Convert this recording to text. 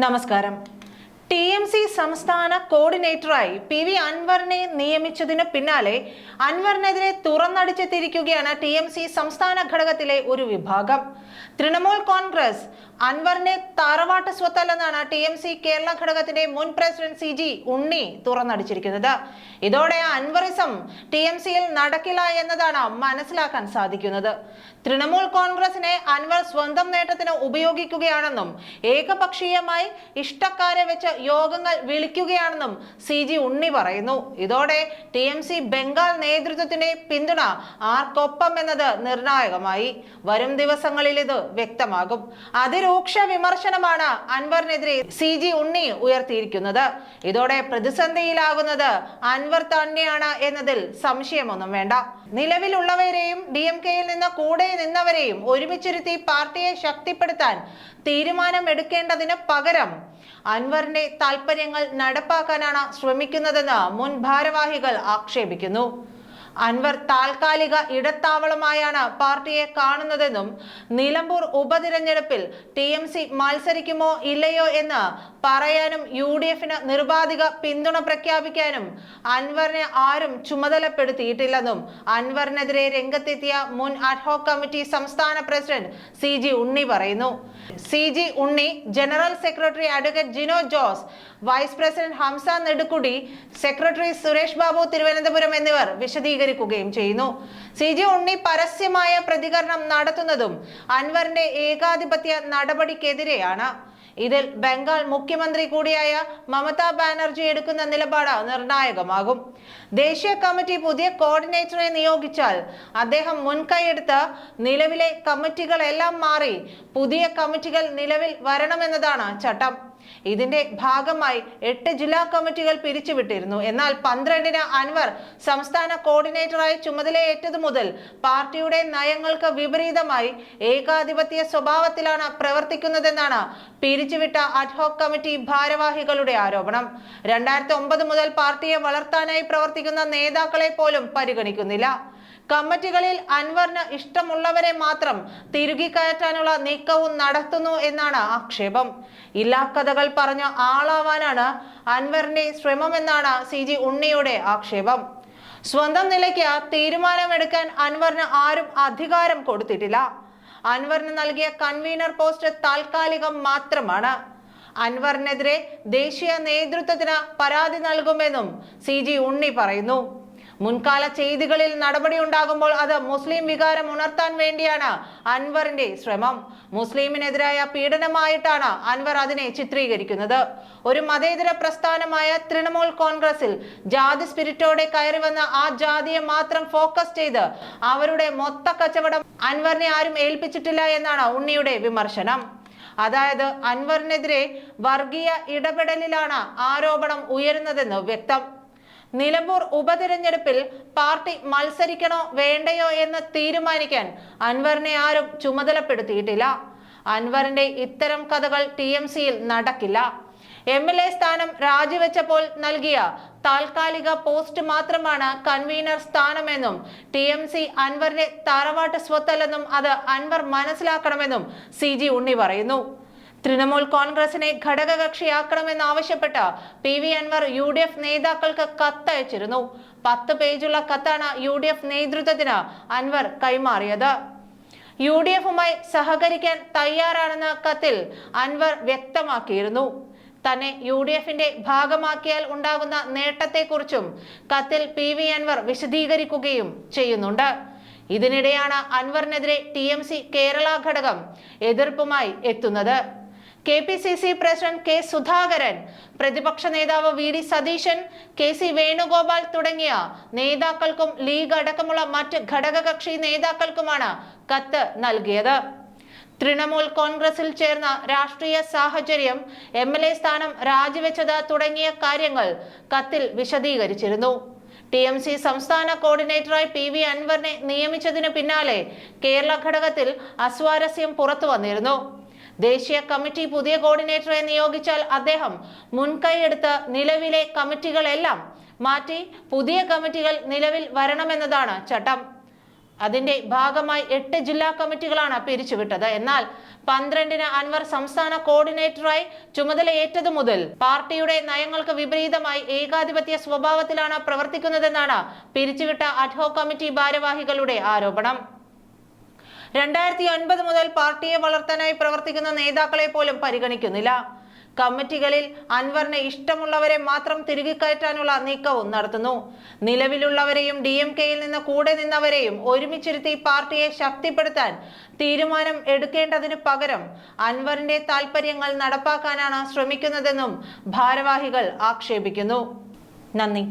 നമസ്കാരം. TMC സംസ്ഥാന കോർഡിനേറ്ററായി PV അൻവറിനെ നിയമിച്ചതിന് പിന്നാലെ അൻവറിനെതിരെ തുറന്നടിച്ചെത്തിയിരിക്കുകയാണ് TMC സംസ്ഥാന ഘടകത്തിലെ ഒരു വിഭാഗം. തൃണമൂൽ കോൺഗ്രസ് അൻവറിനെ തറവാട്ട് സ്വത്തല്ലെന്നാണ് TMC കേരള ഘടകത്തിന്റെ മുൻ പ്രസിഡന്റ് CG ഉണ്ണി തുറന്നടിച്ചിരിക്കുന്നത്. ഇതോടെ അൻവറിസം TMCയിൽ നടക്കില്ല എന്നതാണ് മനസ്സിലാക്കാൻ സാധിക്കുന്നത്. തൃണമൂൽ കോൺഗ്രസിനെ അൻവർ സ്വന്തം നേട്ടത്തിന് ഉപയോഗിക്കുകയാണെന്നും ഏകപക്ഷീയമായി ഇഷ്ടക്കാരെ വെച്ച് യോഗങ്ങൾ വിളിക്കുകയാണെന്നും CG ഉണ്ണി പറയുന്നു. ഇതോടെ TMC ബംഗാൾ നേതൃത്വത്തിന്റെ പിന്തുണ ആർക്കൊപ്പം എന്നത് നിർണായകമായി. വരും ദിവസങ്ങളിൽ ഇത് വ്യക്തമാകും. അതിരൂക്ഷ വിമർശനമാണ് അൻവറിനെതിരെ CG ഉണ്ണി ഉയർത്തിയിരിക്കുന്നത്. ഇതോടെ പ്രതിസന്ധിയിലാകുന്നത് അൻവർ തന്നെയാണ് എന്നതിൽ സംശയമൊന്നും വേണ്ട. നിലവിലുള്ളവരെയും DMKയിൽ നിന്ന് കൂടെ നിന്നവരെയും ഒരുമിച്ചിരുത്തി പാർട്ടിയെ ശക്തിപ്പെടുത്താൻ തീരുമാനമെടുക്കേണ്ടതിന് പകരം അൻവറിന്റെ താൽപര്യങ്ങൾ നടപ്പാക്കാനാണ് ശ്രമിക്കുന്നതെന്ന് മുൻ ഭാരവാഹികൾ ആക്ഷേപിക്കുന്നു. അൻവർ താൽക്കാലിക ഇടത്താവളമായാണ് പാർട്ടിയെ കാണുന്നതെന്നും നിലമ്പൂർ ഉപതിരഞ്ഞെടുപ്പിൽ TMC മത്സരിക്കുമോ ഇല്ലയോ എന്ന് പറയാനും UDFന് നിർബാധിക പിന്തുണ പ്രഖ്യാപിക്കാനും അൻവറിനെ ആരും ചുമതലപ്പെടുത്തിയിട്ടില്ലെന്നും അൻവറിനെതിരെ രംഗത്തെത്തിയ മുൻ അഡ്ഹോക് കമ്മിറ്റി സംസ്ഥാന പ്രസിഡന്റ് CG ഉണ്ണി പറയുന്നു. CG Unni, general secretary advocate Jino Jose, vice president Hamsa Nedukkudi, secretary Suresh Babu Thiruvananthapuram എന്നിവർ വിശദീകരിക്കുകയും ചെയ്യുന്നു. CG ഉണ്ണി പരസ്യമായ പ്രതികരണം നടത്തുന്നതും അൻവറിന്റെ ഏകാധിപത്യ നടപടിക്കെതിരെയാണ്. ഇതിൽ ബംഗാൾ മുഖ്യമന്ത്രി കൂടിയായ മമതാ ബാനർജി എടുക്കുന്ന നിലപാട് നിർണായകമാകും. ദേശീയ കമ്മിറ്റി പുതിയ കോർഡിനേറ്ററെ നിയോഗിച്ചാൽ അദ്ദേഹം മുൻകൈയെടുത്ത് നിലവിലെ കമ്മിറ്റികളെല്ലാം മാറി പുതിയ കമ്മിറ്റികൾ നിലവിൽ വരണമെന്നതാണ് ചട്ടം. ഇതിന്റെ ഭാഗമായി 8 ജില്ലാ കമ്മിറ്റികൾ പിരിച്ചുവിട്ടിരുന്നു. എന്നാൽ 12-ന് അൻവർ സംസ്ഥാന കോർഡിനേറ്ററായി ചുമതലയേറ്റതു മുതൽ പാർട്ടിയുടെ നയങ്ങൾക്ക് വിപരീതമായി ഏകാധിപത്യ സ്വഭാവത്തിലാണ് പ്രവർത്തിക്കുന്നതെന്നാണ് പിരിച്ചുവിട്ട അഡ്ഹോക് കമ്മിറ്റി ഭാരവാഹികളുടെ ആരോപണം. 2009 മുതൽ പാർട്ടിയെ വളർത്താനായി പ്രവർത്തിക്കുന്ന നേതാക്കളെ പോലും പരിഗണിക്കുന്നില്ല. കമ്മിറ്റികളിൽ അൻവറിന് ഇഷ്ടമുള്ളവരെ മാത്രം തിരുകി കയറ്റാനുള്ള നീക്കവും നടത്തുന്നു എന്നാണ് ആക്ഷേപം. ഇല്ലാക്കഥകൾ പറഞ്ഞ ആളാവാനാണ് അൻവറിന്റെ ശ്രമമെന്നാണ് CG ഉണ്ണിയുടെ ആക്ഷേപം. സ്വന്തം നിലയ്ക്ക് തീരുമാനമെടുക്കാൻ അൻവറിന് ആരും അധികാരം കൊടുത്തിട്ടില്ല. അൻവറിന് നൽകിയ കൺവീനർ പോസ്റ്റ് താൽക്കാലികം മാത്രമാണ്. അൻവറിനെതിരെ ദേശീയ നേതൃത്വത്തിന് പരാതി നൽകുമെന്നും CG ഉണ്ണി പറയുന്നു. മുൻകാല ചെയ്തികളിൽ നടപടി ഉണ്ടാകുമ്പോൾ അത് മുസ്ലിം വികാരം ഉണർത്താൻ വേണ്ടിയാണ് അൻവറിന്റെ ശ്രമം. മുസ്ലിമിനെതിരായ പീഡനമായിട്ടാണ് അൻവർ അതിനെ ചിത്രീകരിക്കുന്നത്. ഒരു മതേതര പ്രസ്ഥാനമായ തൃണമൂൽ കോൺഗ്രസിൽ ജാതി സ്പിരിറ്റോടെ കയറി വന്ന ആ ജാതിയെ മാത്രം ഫോക്കസ് ചെയ്ത് അവരുടെ മൊത്ത കച്ചവടം അൻവറിനെ ആരും ഏൽപ്പിച്ചിട്ടില്ല എന്നാണ് ഉണ്ണിയുടെ വിമർശനം. അതായത് അൻവറിനെതിരെ വർഗീയ ഇടപെടലിലാണ് ആരോപണം ഉയരുന്നതെന്ന് വ്യക്തം. നിലമ്പൂർ ഉപതിരഞ്ഞെടുപ്പിൽ പാർട്ടി മത്സരിക്കണോ വേണ്ടയോ എന്ന് തീരുമാനിക്കാൻ അൻവറിനെ ആരും ചുമതലപ്പെടുത്തിയിട്ടില്ല. അൻവറിന്റെ ഇത്തരം കഥകൾ TMCയിൽ നടക്കില്ല. MLA സ്ഥാനം രാജിവെച്ചപ്പോൾ നൽകിയ താൽക്കാലിക പോസ്റ്റ് മാത്രമാണ് കൺവീനർ സ്ഥാനമെന്നും TMC അൻവറിന്റെ തറവാട്ട് സ്വത്തല്ലെന്നും അത് അൻവർ മനസ്സിലാക്കണമെന്നും CG ഉണ്ണി പറയുന്നു. തൃണമൂൽ കോൺഗ്രസിനെ ഘടകകക്ഷിയാക്കണമെന്നാവശ്യപ്പെട്ട് PV അൻവർ UDF നേതാക്കൾക്ക് കത്തയച്ചിരുന്നു. 10 പേജുള്ള കത്താണ് UDF നേതൃത്വത്തിന് അൻവർ കൈമാറിയത്. UDFുമായി സഹകരിക്കാൻ തയ്യാറാണെന്ന് കത്തിൽ അൻവർ വ്യക്തമാക്കിയിരുന്നു. തന്നെ UDFന്റെ ഭാഗമാക്കിയാൽ ഉണ്ടാകുന്ന നേട്ടത്തെക്കുറിച്ചും കത്തിൽ PV അൻവർ വിശദീകരിക്കുകയും ചെയ്യുന്നുണ്ട്. ഇതിനിടെയാണ് അൻവറിനെതിരെ TMC കേരള ഘടകം എതിർപ്പുമായി എത്തുന്നത്. KPCC പ്രസിഡന്റ് K സുധാകരൻ, പ്രതിപക്ഷ നേതാവ് VD സതീശൻ, KC വേണുഗോപാൽ തുടങ്ങിയ നേതാക്കൾക്കും ലീഗ് അടക്കമുള്ള മറ്റ് ഘടകകക്ഷി നേതാക്കൾക്കുമാണ് കത്ത് നൽകിയത്. തൃണമൂൽ കോൺഗ്രസിൽ ചേർന്ന രാഷ്ട്രീയ സാഹചര്യം, MLA സ്ഥാനം രാജിവെച്ചത് തുടങ്ങിയ കാര്യങ്ങൾ കത്തിൽ വിശദീകരിച്ചിരുന്നു. TMC സംസ്ഥാന കോർഡിനേറ്ററായി PV അൻവറിനെ നിയമിച്ചതിന് പിന്നാലെ കേരള ഘടകത്തിൽ അസ്വാരസ്യം പുറത്തു വന്നിരുന്നു. ദേശീയ കമ്മിറ്റി പുതിയ കോർഡിനേറ്ററെ നിയോഗിച്ചാൽ അദ്ദേഹം മുൻകൈയെടുത്ത് നിലവിലെ കമ്മിറ്റികളെല്ലാം മാറ്റി പുതിയ കമ്മിറ്റികൾ നിലവിൽ വരണമെന്നതാണ് ചട്ടം. അതിന്റെ ഭാഗമായി 8 ജില്ലാ കമ്മിറ്റികളാണ് പിരിച്ചുവിട്ടത്. എന്നാൽ 12-ന് അൻവർ സംസ്ഥാന കോർഡിനേറ്ററായി ചുമതലയേറ്റതു മുതൽ പാർട്ടിയുടെ നയങ്ങൾക്ക് വിപരീതമായി ഏകാധിപത്യ സ്വഭാവത്തിലാണ് പ്രവർത്തിക്കുന്നതെന്നാണ് പിരിച്ചുവിട്ട അഡ്ഹോക് കമ്മിറ്റി ഭാരവാഹികളുടെ ആരോപണം. 2009 മുതൽ പാർട്ടിയെ വളർത്താനായി പ്രവർത്തിക്കുന്ന നേതാക്കളെ പോലും പരിഗണിക്കുന്നില്ല. കമ്മിറ്റികളിൽ അൻവറിന് ഇഷ്ടമുള്ളവരെ മാത്രം തിരികെ കയറ്റാനുള്ള നീക്കവും നടത്തുന്നു. നിലവിലുള്ളവരെയും DMK-യിൽ നിന്ന് കൂടെ നിന്നവരെയും ഒരുമിച്ചിരുത്തി പാർട്ടിയെ ശക്തിപ്പെടുത്താൻ തീരുമാനം എടുക്കേണ്ടതിന് പകരം അൻവറിന്റെ താൽപര്യങ്ങൾ നടപ്പാക്കാനാണ് ശ്രമിക്കുന്നതെന്നും ഭാരവാഹികൾ ആക്ഷേപിക്കുന്നു. നന്ദി.